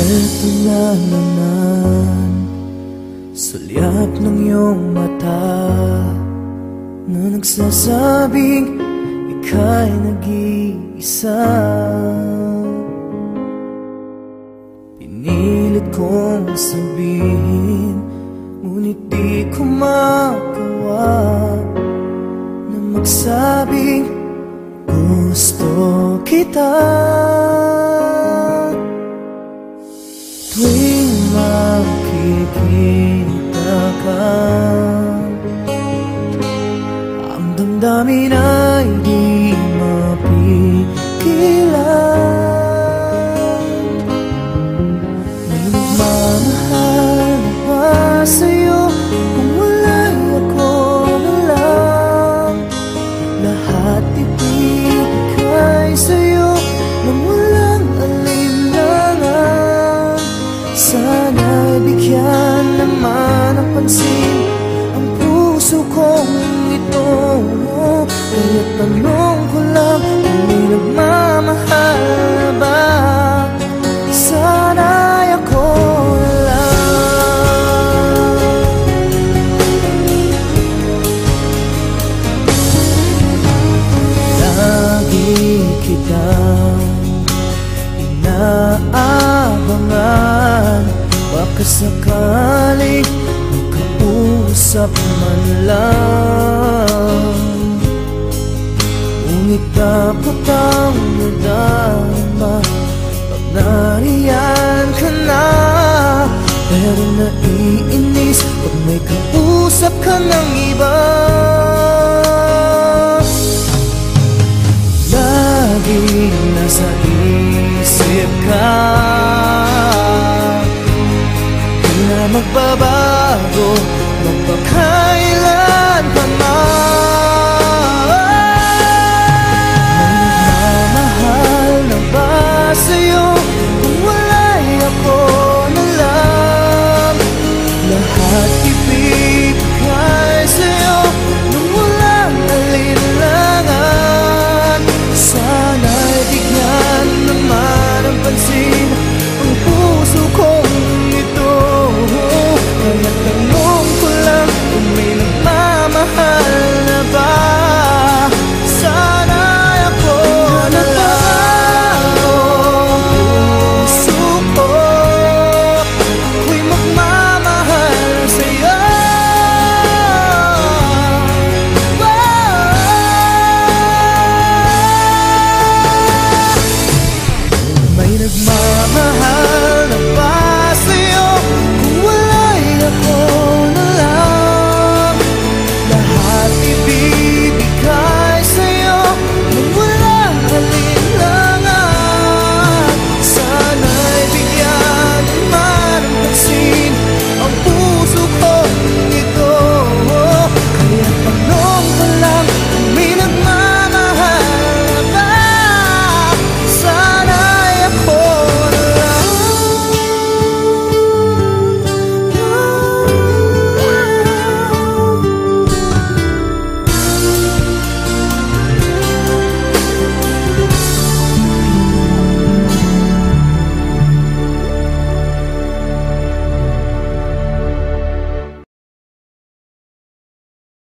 Eto na naman, sulyap ng iyong mata na nagsasabing ika'y nag-iisa. Pinilit kong sabihin, ngunit di ko magawa na magsabing gusto kita. Tuwing makikita ka, ang damdamin ay di mapigilan. May nagmamahal na ba sa'yo kung wala'y ako na lang? Lahat ibigay sa'yo nang walang alinlangan. Sana'y bigyan naman ng pansin ang puso kong ito. Kaya tanong ko lang kung may nagmamahal na ba? Sana'y ako na lang. Lagi kitang inaabangan, baka sakaling makausap man lang. Ngunit dapat ang nadama pag nariyan ka na. Pero naiinis pag may kausap ka ng iba. Laging nasa isip ka, di na magbabago magpakailan pa man. May nagmamahal na ba sa'yo kung wala'y ako na lang? Lahat ibigay sa'yo nung walang alinlangan. Sana'y bigyan naman ang pansin ang puso kong ito. Kaya tanong ko lang kung may nagmamahal na ba? Sana'y ako na lang. Puso ko, ako'y magmamahal sa'yo. May nagmamahal